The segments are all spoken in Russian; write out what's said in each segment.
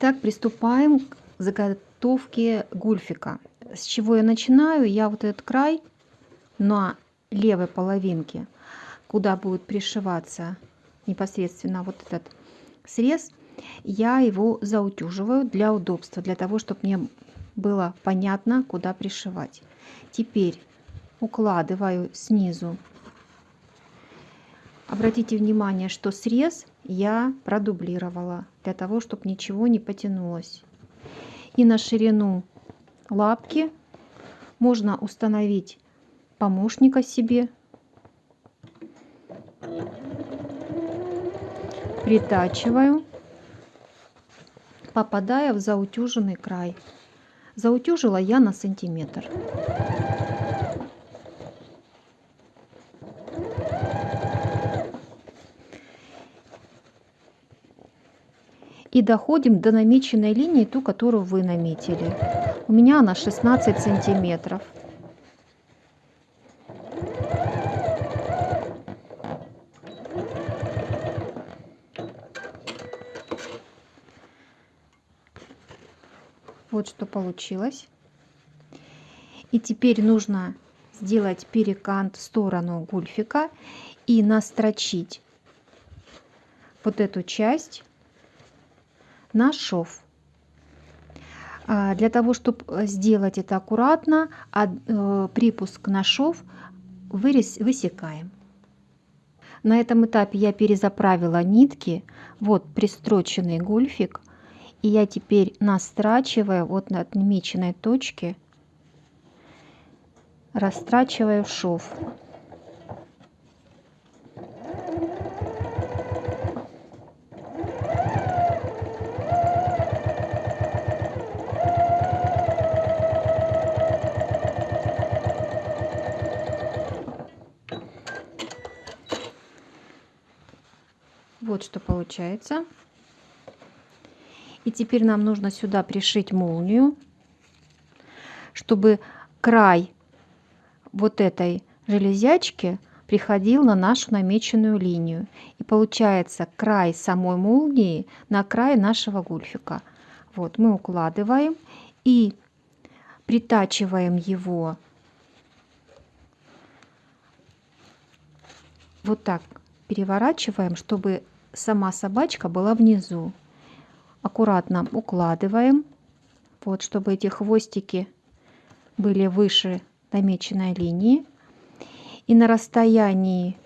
Итак, приступаем к заготовке гульфика. С чего я начинаю? Я вот этот край на левой половинке, куда будет пришиваться непосредственно вот этот срез, я его заутюживаю для удобства, для того, чтобы мне было понятно, куда пришивать. Теперь укладываю снизу. Обратите внимание, что срез я продублировала для того, чтобы ничего не потянулось. И на ширину лапки можно установить помощника себе. Притачиваю, попадая в заутюженный край. Заутюжила я на сантиметр. И доходим до намеченной линии, ту, которую вы наметили. У меня она 16 сантиметров. Вот что получилось. И теперь нужно сделать перекант в сторону гульфика и настрочить вот эту часть на шов. Для того, чтобы сделать это аккуратно, припуск на шов высекаем. На этом этапе я перезаправила нитки. Вот пристроченный гульфик. И я теперь настрачиваю вот на отмеченной точке, растрачиваю шов. Вот что получается. И теперь нам нужно сюда пришить молнию, чтобы край вот этой железячки приходил на нашу намеченную линию. И получается край самой молнии на край нашего гульфика. Вот мы укладываем и притачиваем его вот так, переворачиваем, чтобы сама собачка была внизу. Аккуратно укладываем, вот, чтобы эти хвостики были выше намеченной линии. И на расстоянии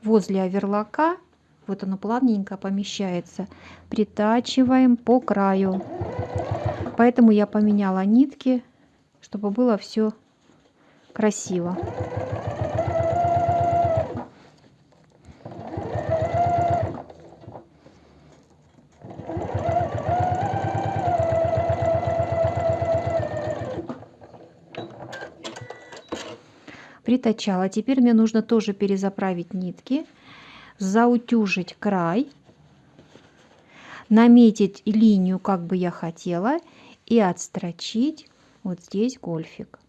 возле оверлока, вот оно плавненько помещается, притачиваем по краю. Поэтому я поменяла нитки, чтобы было все красиво. Притачала. Теперь мне нужно тоже перезаправить нитки, заутюжить край, наметить линию, как бы я хотела, и отстрочить вот здесь гольфик.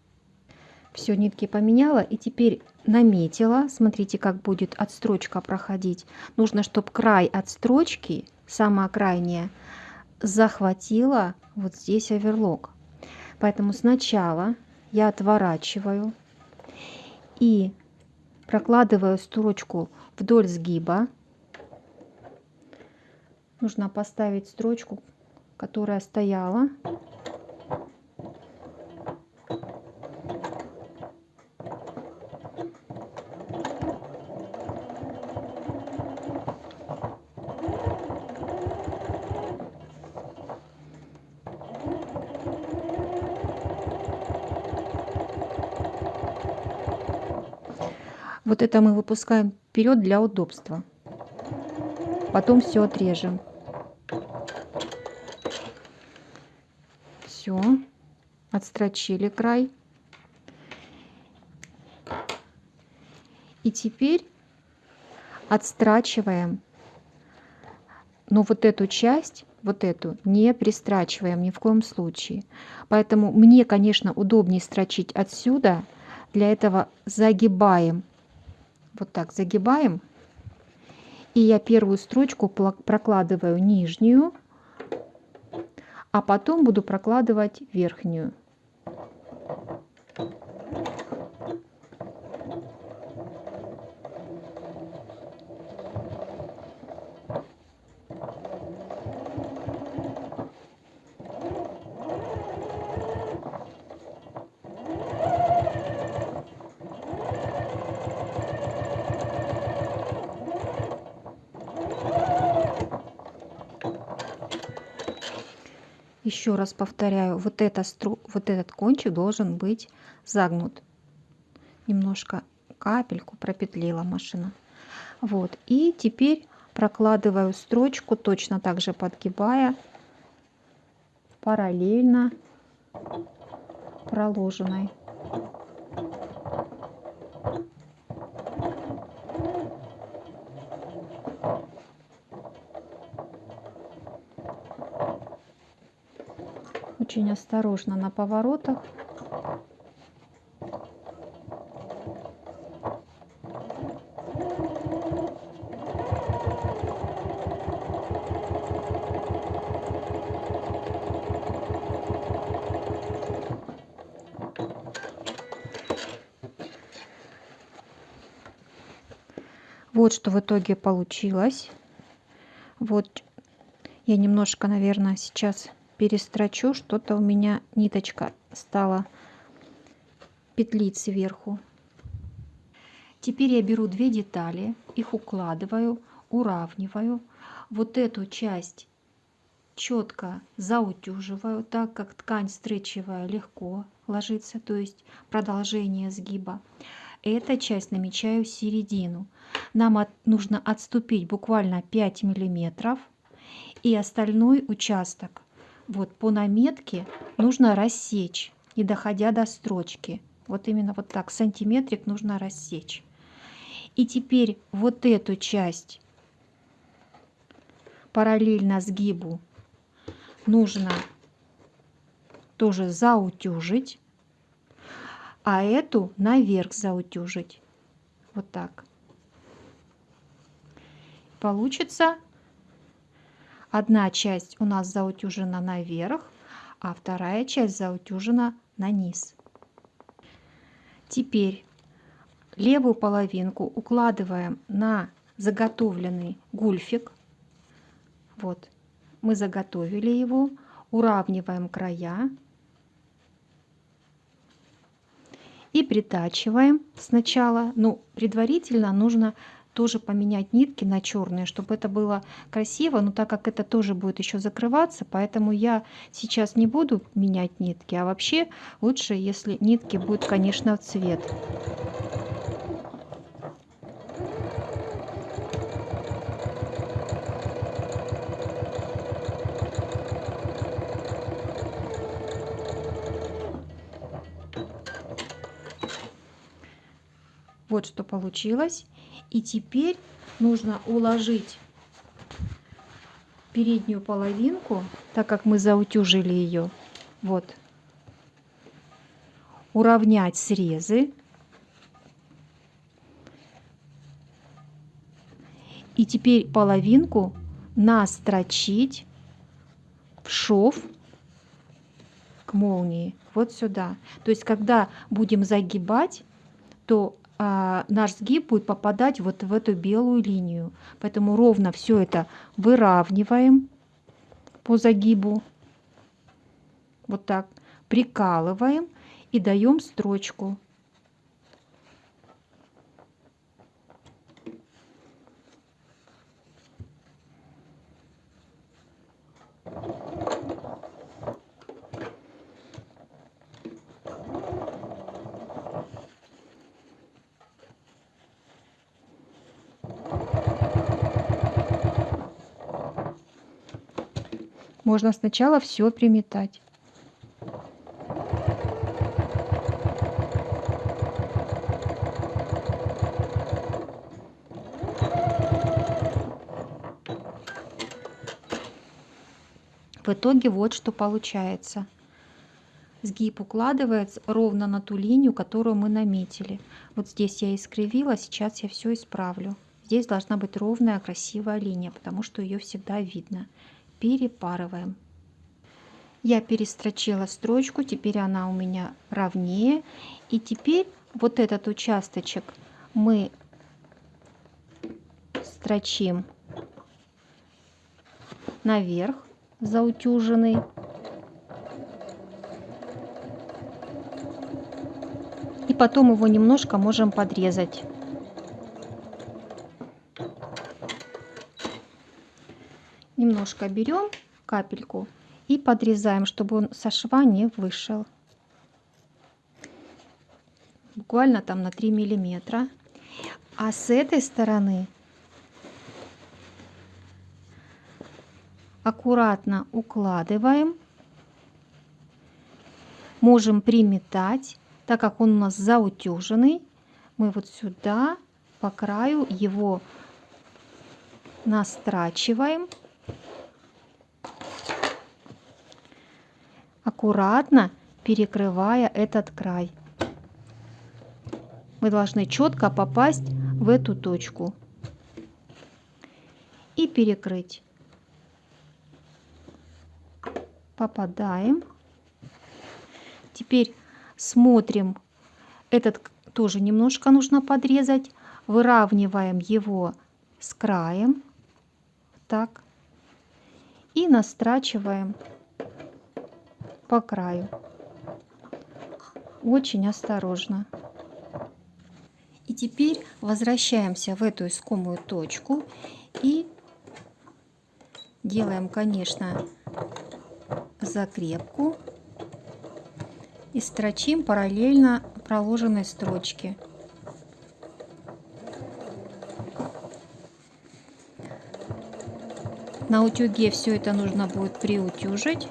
Все, нитки поменяла и теперь наметила. Смотрите, как будет отстрочка проходить. Нужно, чтобы край отстрочки, самая крайняя, захватила вот здесь оверлок. Поэтому сначала я отворачиваю и прокладываю строчку вдоль сгиба. Нужно поставить строчку, которая стояла. Вот это мы выпускаем вперед для удобства. Потом все отрежем. Все, отстрочили край. И теперь отстрачиваем, но вот эту часть, вот эту, не пристрачиваем ни в коем случае. Поэтому мне, конечно, удобнее строчить отсюда. Для этого загибаем. Вот так загибаем. И я первую строчку прокладываю нижнюю, а потом буду прокладывать верхнюю. Еще раз повторяю, вот этот кончик должен быть загнут. Немножко капельку пропетлила машина. Вот. И теперь прокладываю строчку, точно так же подгибая, параллельно проложенной. Очень осторожно на поворотах. Вот что в итоге получилось. Вот я немножко, наверное, сейчас перестрочу, что-то у меня ниточка стала петлить сверху. Теперь я беру две детали, их укладываю, уравниваю. Вот эту часть четко заутюживаю, так как ткань стретчевая легко ложится, то есть продолжение сгиба. Эта часть намечаю середину. Нам нужно отступить буквально 5 миллиметров, и остальной участок вот по наметке нужно рассечь, не доходя до строчки. Вот именно вот так, сантиметрик нужно рассечь. И теперь вот эту часть параллельно сгибу нужно тоже заутюжить, а эту наверх заутюжить. Вот так. Получится одна часть у нас заутюжена наверх, а вторая часть заутюжена на низ. Теперь левую половинку укладываем на заготовленный гульфик. Вот, мы заготовили его, уравниваем края и притачиваем сначала. Ну, предварительно нужно тоже поменять нитки на черные, чтобы это было красиво, но так как это тоже будет еще закрываться, поэтому я сейчас не буду менять нитки, а вообще лучше, если нитки будут, конечно, в цвет. Вот что получилось. И теперь нужно уложить переднюю половинку, так как мы заутюжили ее, вот, уравнять срезы. И теперь половинку настрочить в шов к молнии вот сюда. То есть когда будем загибать, то наш сгиб будет попадать вот в эту белую линию. Поэтому ровно все это выравниваем по загибу. Вот так. Прикалываем и даем строчку. Можно сначала все приметать. В итоге вот что получается. Сгиб укладывается ровно на ту линию, которую мы наметили. Вот здесь я искривила, сейчас я все исправлю. Здесь должна быть ровная, красивая линия, потому что ее всегда видно. Перепарываем. Я перестрочила строчку, теперь она у меня ровнее. И теперь вот этот участочек мы строчим наверх, заутюженный. И потом его немножко можем подрезать. Немножко берем капельку и подрезаем, чтобы он со шва не вышел. Буквально там на 3 миллиметра. А с этой стороны аккуратно укладываем. Можем приметать, так как он у нас заутюженный. Мы вот сюда по краю его настрачиваем. Аккуратно перекрывая этот край. Мы должны четко попасть в эту точку и перекрыть. Попадаем. Теперь смотрим, этот тоже немножко нужно подрезать. Выравниваем его с краем. Так. И настрачиваем по краю. Очень осторожно. И теперь возвращаемся в эту искомую точку и делаем, конечно, закрепку и строчим параллельно проложенной строчке. На утюге все это нужно будет приутюжить.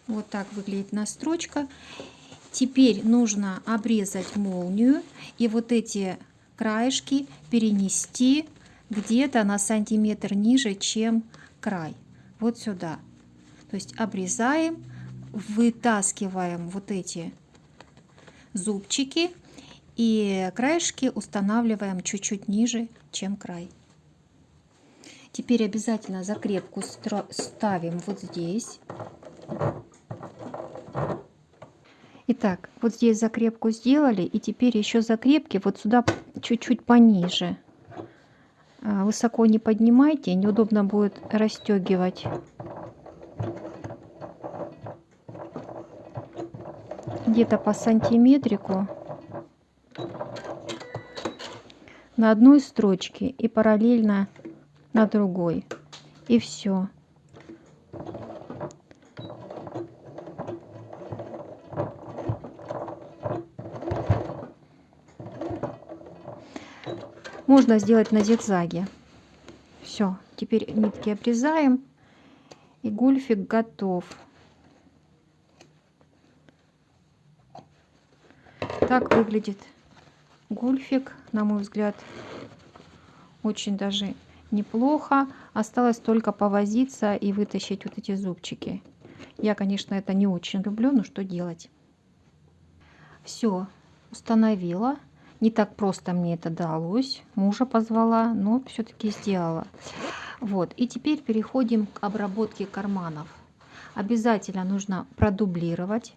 Вот так выглядит настрочка. Теперь нужно обрезать молнию и вот эти краешки перенести где-то на сантиметр ниже, чем край. Вот сюда. То есть обрезаем, вытаскиваем вот эти зубчики и краешки устанавливаем чуть-чуть ниже, чем край. Теперь обязательно закрепку ставим вот здесь. Итак, вот здесь закрепку сделали, и теперь еще закрепки вот сюда чуть-чуть пониже. Высоко не поднимайте, неудобно будет расстегивать. Где-то по сантиметрику на одной строчке и параллельно на другой. И все. Можно сделать на зигзаге. Все, теперь нитки обрезаем, и гульфик готов. Так выглядит гульфик, на мой взгляд, очень даже неплохо. Осталось только повозиться и вытащить вот эти зубчики. Я, конечно, это не очень люблю, но что делать? Все, установила. Не так просто мне это далось. Мужа позвала, но все-таки сделала. Вот. И теперь переходим к обработке карманов. Обязательно нужно продублировать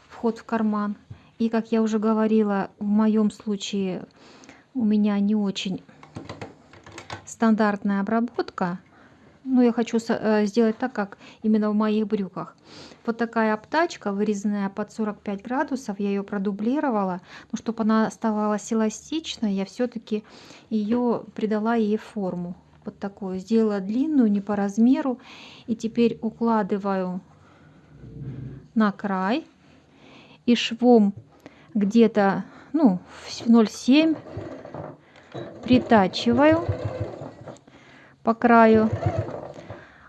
вход в карман. И, как я уже говорила, в моем случае у меня не очень стандартная обработка. Но я хочу сделать так, как именно в моих брюках. Вот такая обтачка, вырезанная под 45 градусов, я ее продублировала. Но чтобы она оставалась эластичной, я все-таки ее придала ей форму. Вот такую. Сделала длинную, не по размеру. И теперь укладываю на край. И швом где-то 0,7 притачиваю по краю.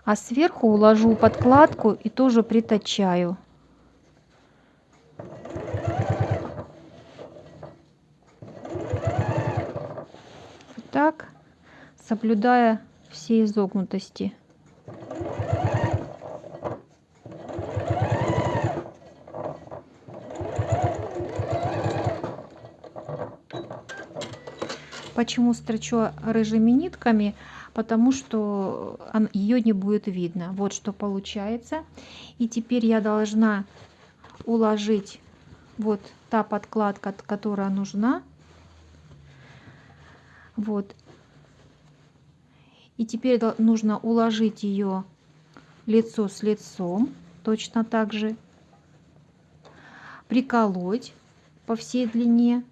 А сверху уложу подкладку и тоже притачаю. Вот так, соблюдая все изогнутости. Почему строчу рыжими нитками? Потому что ее не будет видно. Вот что получается. И теперь я должна уложить вот та подкладка, которая нужна. Вот. И теперь нужно уложить ее лицо с лицом. Точно так же. Приколоть по всей длине.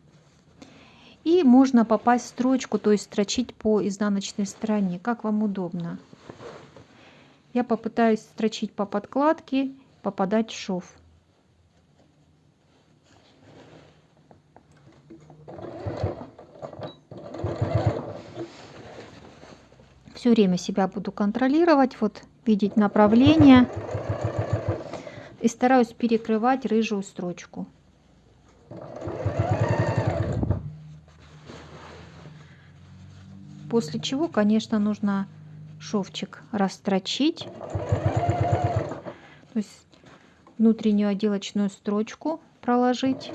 И можно попасть в строчку, то есть строчить по изнаночной стороне, как вам удобно. Я попытаюсь строчить по подкладке, попадать в шов. Все время себя буду контролировать, вот видеть направление. И стараюсь перекрывать рыжую строчку. После чего, конечно, нужно шовчик растрочить. То есть внутреннюю отделочную строчку проложить.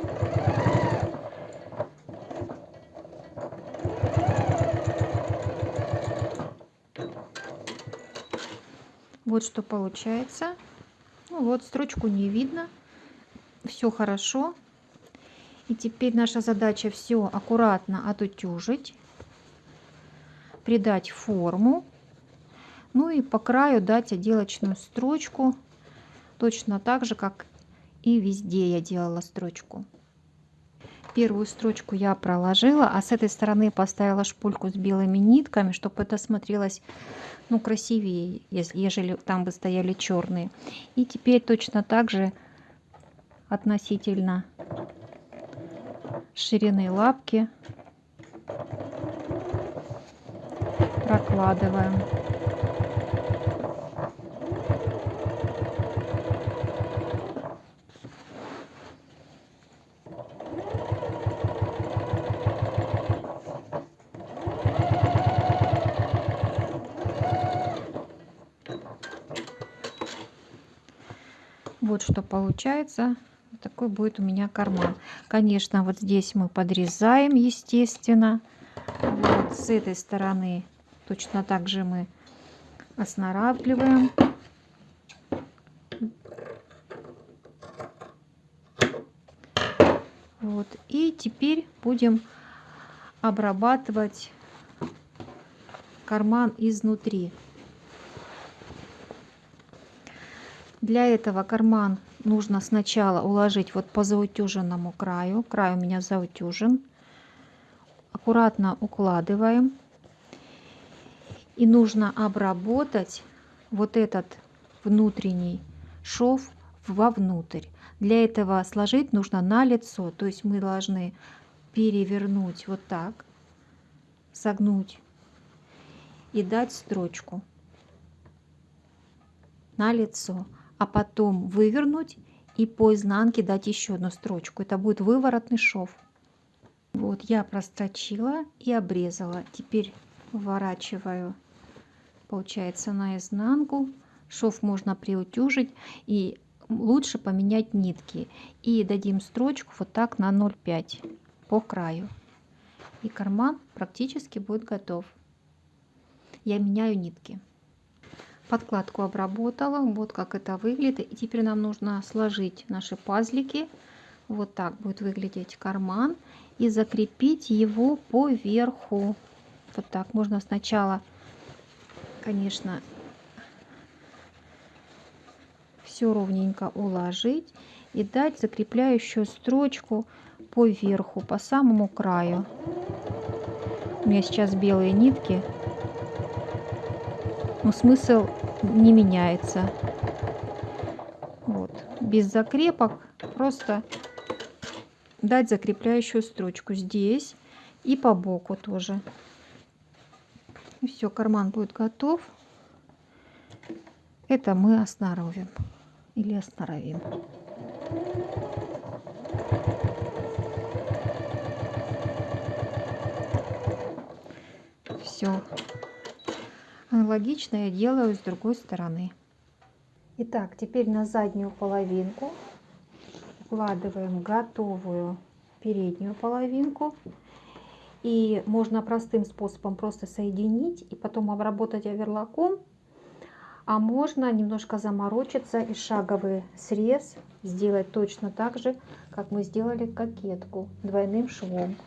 Вот что получается. Ну вот, строчку не видно. Все хорошо. И теперь наша задача все аккуратно отутюжить, придать форму. Ну и по краю дать отделочную строчку. Точно так же, как и везде я делала строчку. Первую строчку я проложила, а с этой стороны поставила шпульку с белыми нитками, чтобы это смотрелось, ну, красивее, ежели там бы стояли черные. И теперь точно так же относительно ширины лапки прокладываем. Вот что получается. Такой будет у меня карман. Конечно, вот здесь мы подрезаем, естественно. Вот с этой стороны точно так же мы останавливаем. Вот. И теперь будем обрабатывать карман изнутри. Для этого карман нужно сначала уложить вот по заутюженному краю. Край у меня заутюжен. Аккуратно укладываем. И нужно обработать вот этот внутренний шов вовнутрь. Для этого сложить нужно на лицо. То есть мы должны перевернуть вот так, согнуть и дать строчку на лицо. А потом вывернуть и по изнанке дать еще одну строчку. Это будет выворотный шов. Вот я прострочила и обрезала. Теперь выворачиваю, получается, наизнанку. Шов можно приутюжить и лучше поменять нитки. И дадим строчку вот так на 0,5 по краю. И карман практически будет готов. Я меняю нитки. Подкладку обработала, вот как это выглядит. И теперь нам нужно сложить наши пазлики. Вот так будет выглядеть карман. И закрепить его по верху. Вот так. Можно сначала, конечно, все ровненько уложить. И дать закрепляющую строчку по верху, по самому краю. У меня сейчас белые нитки. Но смысл не меняется. Вот. Без закрепок просто дать закрепляющую строчку здесь и по боку тоже. И все, карман будет готов. Это мы остановим или остановим. Все. Аналогично я делаю с другой стороны. Итак, теперь на заднюю половинку укладываем готовую переднюю половинку И можно простым способом просто соединить и потом обработать оверлоком. А можно немножко заморочиться и шаговый срез сделать точно так же, как мы сделали кокетку двойным швом.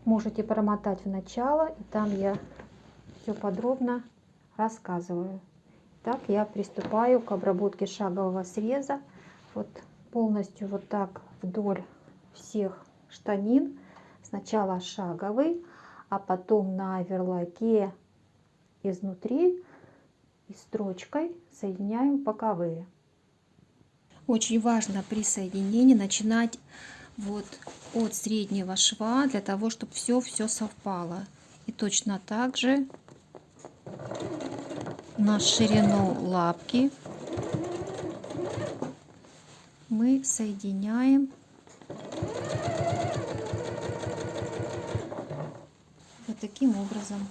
Можете промотать в начало, и там я все подробно рассказываю. Так я приступаю к обработке шагового среза. Вот полностью вот так вдоль всех штанин. Сначала шаговый, а потом на оверлоке изнутри и строчкой соединяем боковые. Очень важно при соединении начинать вот от среднего шва, для того, чтобы все совпало. И точно так же на ширину лапки мы соединяем вот таким образом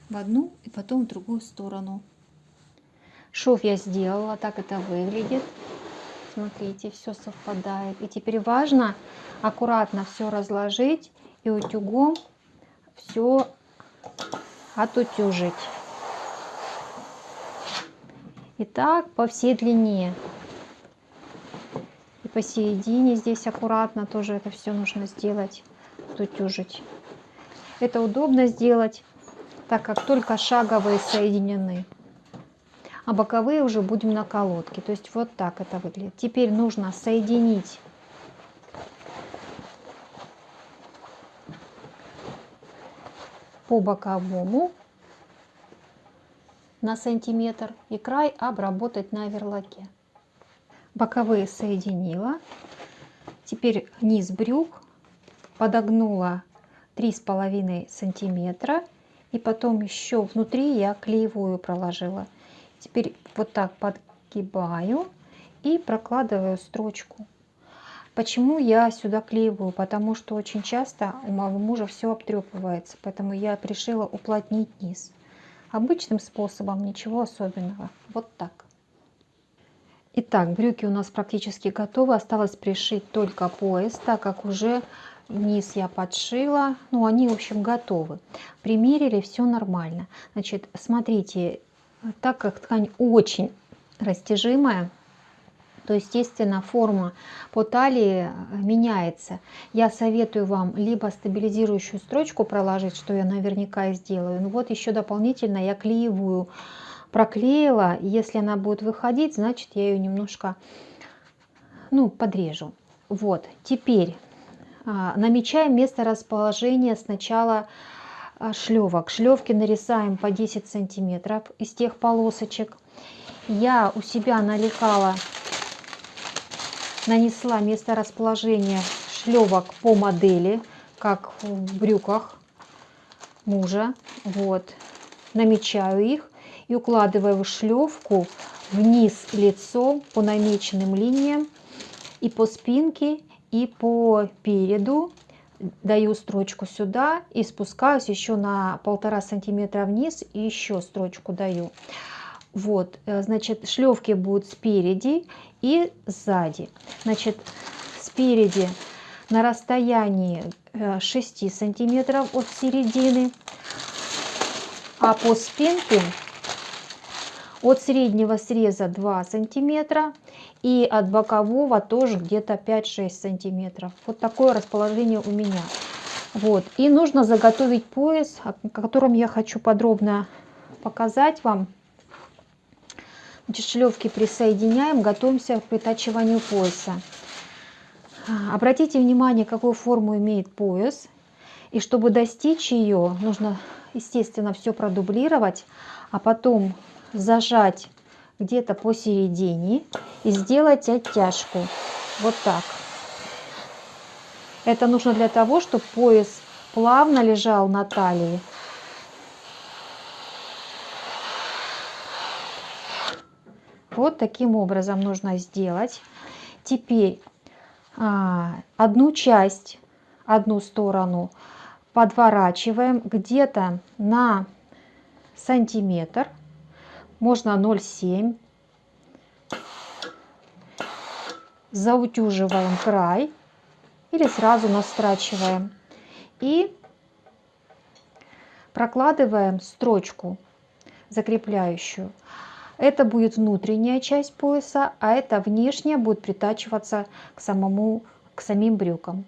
в одну и потом в другую сторону. Шов я сделала, так это выглядит. Смотрите, все совпадает. И теперь важно аккуратно все разложить и утюгом все отутюжить. И так по всей длине. И посередине здесь аккуратно тоже это все нужно сделать, отутюжить. Это удобно сделать, так как только шаговые соединены. А боковые уже будем на колодке. То есть вот так это выглядит. Теперь нужно соединить по боковому на сантиметр и край обработать на оверлоке. Боковые соединила. Теперь низ брюк подогнула 3,5 сантиметра. И потом еще внутри я клеевую проложила. Теперь вот так подгибаю и прокладываю строчку. Почему я сюда клеиваю? Потому что очень часто у моего мужа все обтрепывается. Поэтому я решила уплотнить низ. Обычным способом, ничего особенного. Вот так. Итак, брюки у нас практически готовы. Осталось пришить только пояс, так как уже низ я подшила. Ну, они, в общем, готовы. Примерили, все нормально. Значит, смотрите, так как ткань очень растяжимая, то, естественно, форма по талии меняется. Я советую вам либо стабилизирующую строчку проложить, что я наверняка и сделаю. Ну вот еще дополнительно я клеевую проклеила. Если она будет выходить, значит я ее немножко подрежу. Вот, теперь намечаем место расположения сначала шлевок. Шлевки нарезаем по 10 сантиметров из тех полосочек. Я у себя нанесла место расположения шлевок по модели, как в брюках мужа. Вот, намечаю их и укладываю шлевку вниз лицом по намеченным линиям и по спинке, и по переду. Даю строчку сюда и спускаюсь еще на 1,5 сантиметра вниз и еще строчку даю. Вот, значит, шлевки будут спереди и сзади. Значит, спереди на расстоянии 6 сантиметров от середины, а по спинке от среднего среза 2 сантиметра и от бокового тоже где-то 5-6 сантиметров. Вот такое расположение у меня. Вот. И нужно заготовить пояс, о котором я хочу подробно показать вам. Значит, шлевки присоединяем, готовимся к притачиванию пояса. Обратите внимание, какую форму имеет пояс. И чтобы достичь ее, нужно, естественно, все продублировать, а потом зажать где-то посередине и сделать оттяжку. Вот так. Это нужно для того, чтобы пояс плавно лежал на талии. Вот таким образом нужно сделать. Теперь одну часть, одну сторону подворачиваем где-то на сантиметр, можно 0,7. Заутюживаем край или сразу настрачиваем. И прокладываем строчку закрепляющую. Это будет внутренняя часть пояса, а это внешняя будет притачиваться к самим брюкам.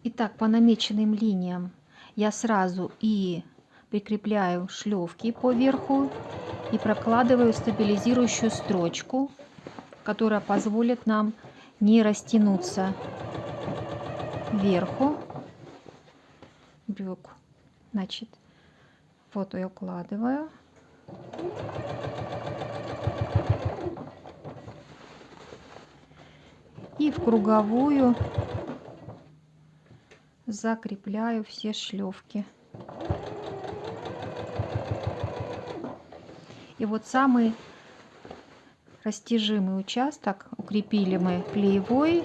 Итак, по намеченным линиям я сразу и прикрепляю шлевки по верху и прокладываю стабилизирующую строчку, которая позволит нам не растянуться вверху брюк. Значит, вот я укладываю. И в круговую закрепляю все шлевки. И вот самый растяжимый участок укрепили мы клеевой,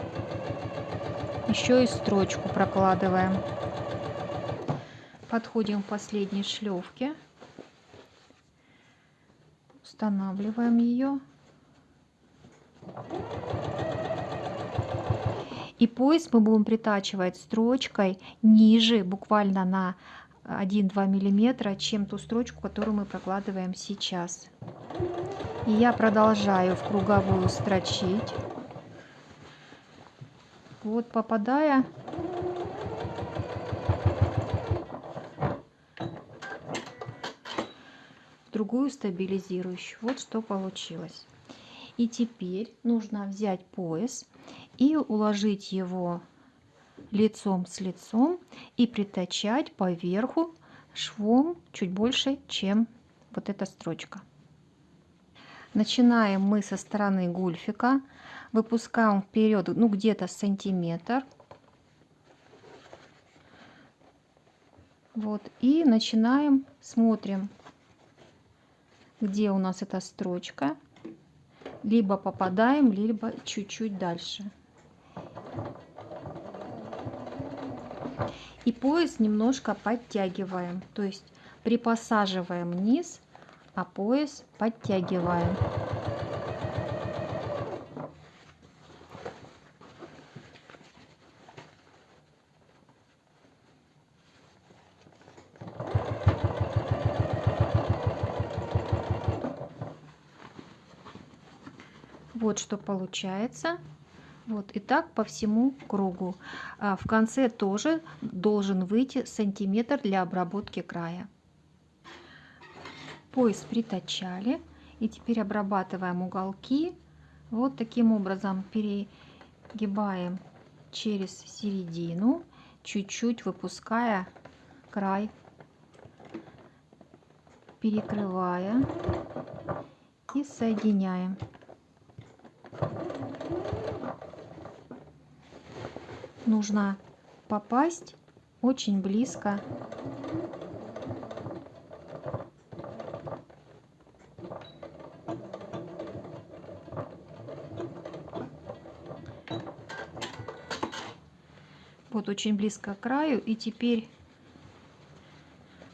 еще и строчку прокладываем. Подходим к последней шлевке, устанавливаем ее. И пояс мы будем притачивать строчкой ниже, буквально на 1-2 миллиметра, чем ту строчку, которую мы прокладываем сейчас. И я продолжаю в круговую строчить, вот попадая в другую стабилизирующую. Вот что получилось. И теперь нужно взять пояс и уложить его лицом с лицом и притачать по верху швом чуть больше, чем вот эта строчка. Начинаем мы со стороны гульфика, выпускаем вперед, ну, где-то сантиметр. Вот, и начинаем, смотрим, где у нас эта строчка. Либо попадаем, либо чуть-чуть дальше. И пояс немножко подтягиваем, то есть припосаживаем низ, а пояс подтягиваем. Вот что получается. Вот и так по всему кругу. В конце тоже должен выйти сантиметр для обработки края. Пояс притачали. И теперь обрабатываем уголки. Вот таким образом перегибаем через середину, чуть-чуть выпуская край, перекрывая и соединяем. Нужно попасть очень близко . Вот очень близко к краю. И теперь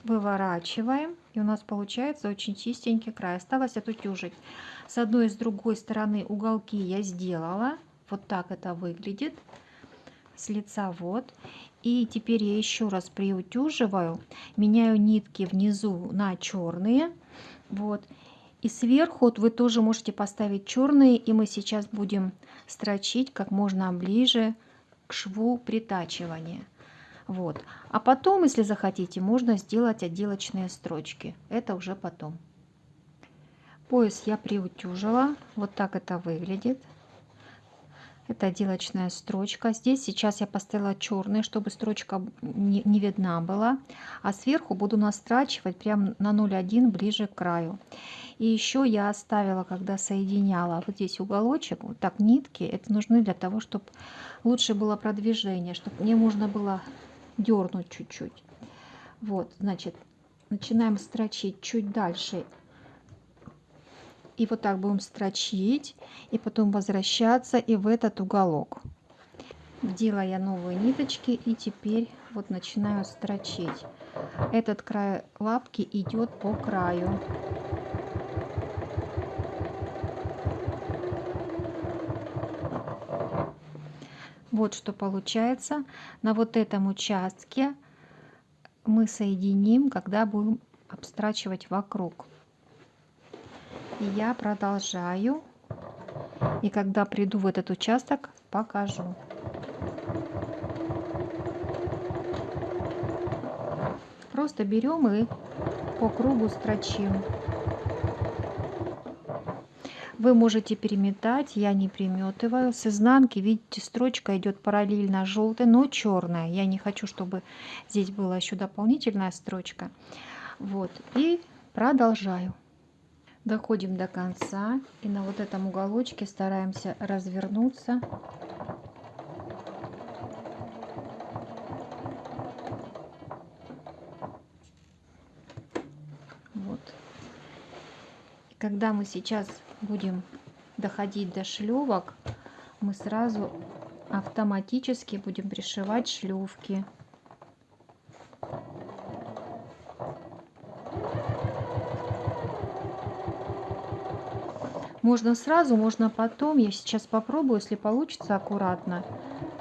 выворачиваем. И у нас получается очень чистенький край. Осталось отутюжить. С одной и с другой стороны уголки я сделала. Вот так это выглядит. С лица вот. И теперь я еще раз приутюживаю. Меняю нитки внизу на черные. Вот. И сверху вот вы тоже можете поставить черные. И мы сейчас будем строчить как можно ближе к шву притачивания. Вот. А потом, если захотите, можно сделать отделочные строчки. Это уже потом. Пояс я приутюжила. Вот так это выглядит. Это отделочная строчка. Здесь сейчас я поставила черный, чтобы строчка не видна была. А сверху буду настрачивать прям на 0,1 ближе к краю. И еще я оставила, когда соединяла, вот здесь уголочек, вот так нитки. Это нужны для того, чтобы лучше было продвижение, чтобы мне можно было дернуть чуть-чуть. Вот, значит, начинаем строчить чуть дальше. И вот так будем строчить, и потом возвращаться и в этот уголок. Делая новые ниточки, и теперь вот начинаю строчить. Этот край лапки идет по краю. Вот что получается. На вот этом участке мы соединим, когда будем обстрачивать вокруг. И я продолжаю. И когда приду в этот участок, покажу. Просто берем и по кругу строчим. Вы можете переметать, я не приметываю. С изнанки, видите, строчка идет параллельно желтой, но черная. Я не хочу, чтобы здесь была еще дополнительная строчка. Вот, и продолжаю. Доходим до конца и на вот этом уголочке стараемся развернуться. Вот. И когда мы сейчас будем доходить до шлевок, мы сразу автоматически будем пришивать шлювки. Можно сразу, можно потом. Я сейчас попробую, если получится аккуратно,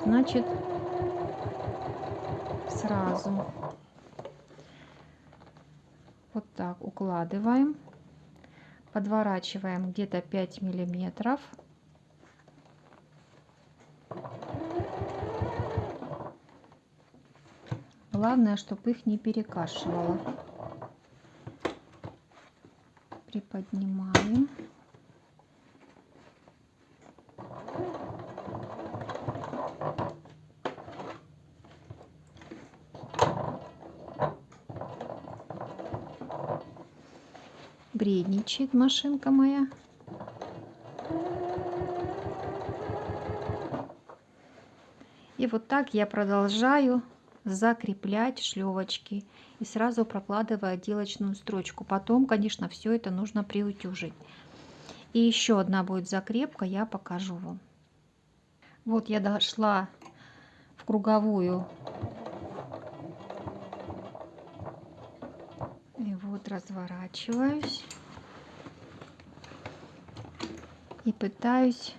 значит сразу. Вот так укладываем, подворачиваем где-то 5 миллиметров. Главное, чтобы их не перекашивало. Приподнимаем. Вредничает машинка моя. И вот так я продолжаю закреплять шлевочки и сразу прокладываю отделочную строчку. Потом, конечно, все это нужно приутюжить. И еще одна будет закрепка, я покажу вам. Вот я дошла в круговую. И вот разворачиваюсь. И пытаюсь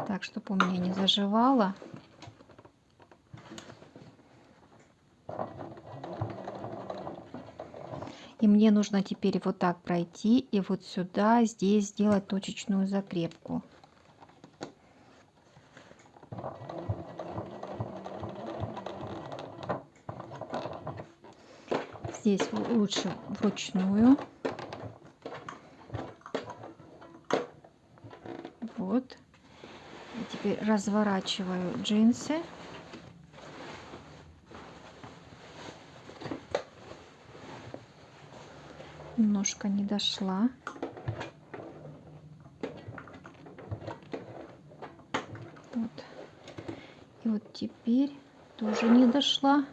так, чтобы у меня не заживало. И мне нужно теперь вот так пройти и вот сюда, здесь сделать точечную закрепку. Здесь лучше вручную. Вот. И теперь разворачиваю джинсы. Немножко не дошла. Вот. И вот теперь тоже не дошла.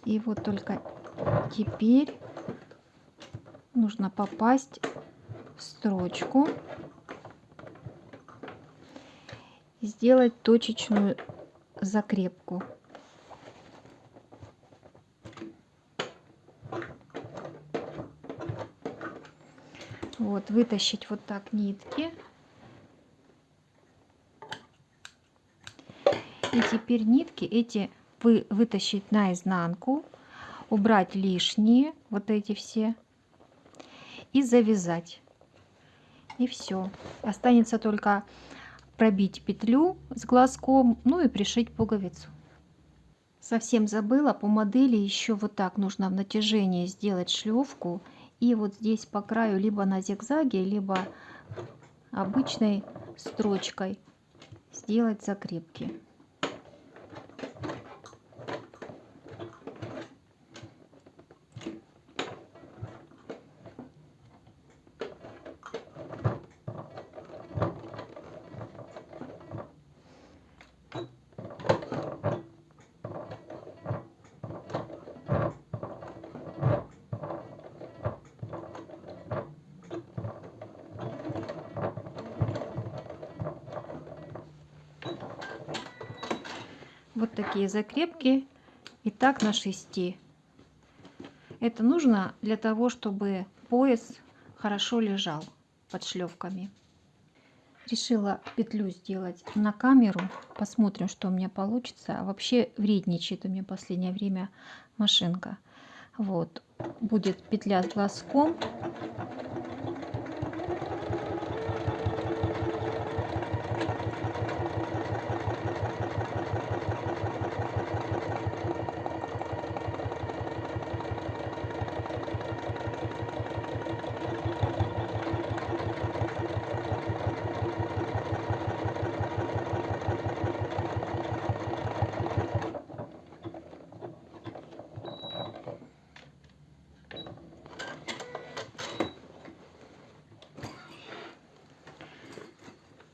И вот только теперь нужно попасть в строчку и сделать точечную закрепку. Вот, вытащить вот так нитки. И теперь нитки эти вытащить наизнанку, убрать лишние, вот эти все, и завязать. И все. Останется только пробить петлю с глазком, ну и пришить пуговицу. Совсем забыла, по модели еще вот так нужно в натяжении сделать шлевку. И вот здесь по краю либо на зигзаге, либо обычной строчкой сделать закрепки. Вот такие закрепки И так на 6. Это нужно для того, чтобы пояс хорошо лежал под шлёвками. Решила петлю сделать на камеру. Посмотрим, что у меня получится. А вообще вредничает у меня в последнее время машинка. Вот. Будет петля с глазком.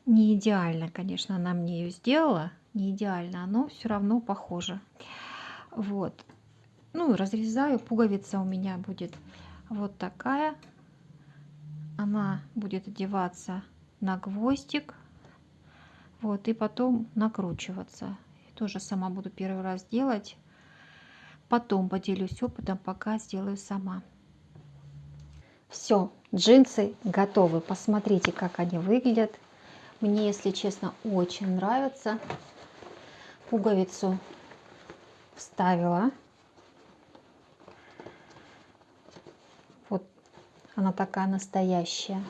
Не идеально, конечно, она мне ее сделала. Не идеально, но все равно похоже. Вот. Ну, разрезаю. Пуговица у меня будет вот такая. Она будет одеваться на гвоздик. Вот. И потом накручиваться. Тоже сама буду первый раз делать. Потом поделюсь опытом, пока сделаю сама. Все, джинсы готовы. Посмотрите, как они выглядят. Мне, если честно, очень нравится. Пуговицу вставила. Вот она такая настоящая.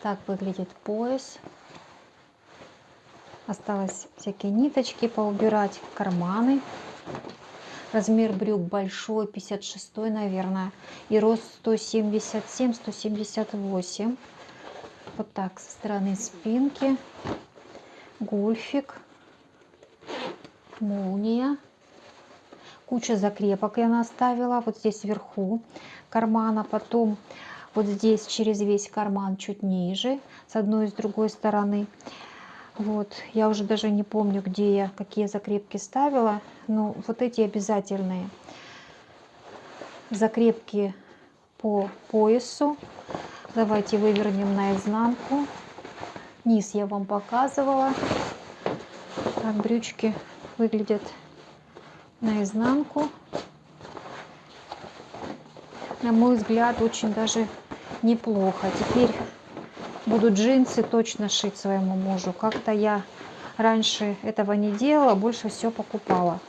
Так выглядит пояс. Осталось всякие ниточки поубирать, карманы. Размер брюк большой, 56, наверное. И рост 177-178. Вот так со стороны спинки. Гольфик. Молния. Куча закрепок я наставила. Вот здесь вверху кармана. Потом вот здесь через весь карман чуть ниже. С одной и с другой стороны. Вот. Я уже даже не помню, где я какие закрепки ставила. Но вот эти обязательные. Закрепки по поясу. Давайте вывернем наизнанку. Низ я вам показывала. Так брючки выглядят наизнанку. На мой взгляд, очень даже неплохо. Теперь буду джинсы точно шить своему мужу. Как-то я раньше этого не делала, больше все покупала.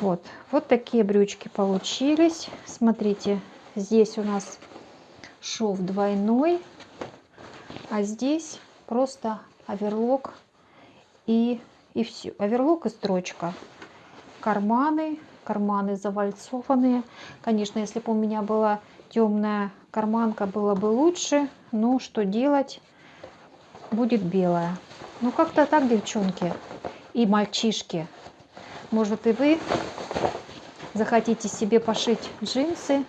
Вот такие брючки получились. Смотрите, здесь у нас шов двойной, а здесь просто оверлок и все. Оверлок и строчка. Карманы завальцованные. Конечно, если бы у меня была темная карманка, было бы лучше. Но что делать? Будет белая. Ну, как-то так, девчонки и мальчишки. Может, и вы захотите себе пошить джинсы.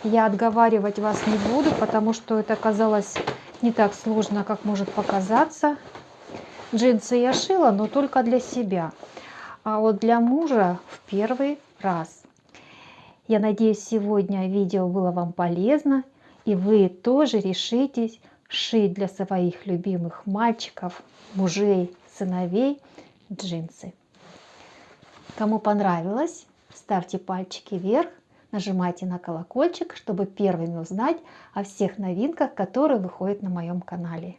Я отговаривать вас не буду, потому что это оказалось не так сложно, как может показаться. Джинсы я шила, но только для себя. А вот для мужа в первый раз. Я надеюсь, сегодня видео было вам полезно. И вы тоже решитесь шить для своих любимых мальчиков, мужей, сыновей джинсы. Кому понравилось, ставьте пальчики вверх. Нажимайте на колокольчик, чтобы первыми узнать о всех новинках, которые выходят на моем канале.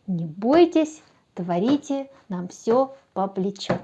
Не бойтесь, творите, нам все по плечу.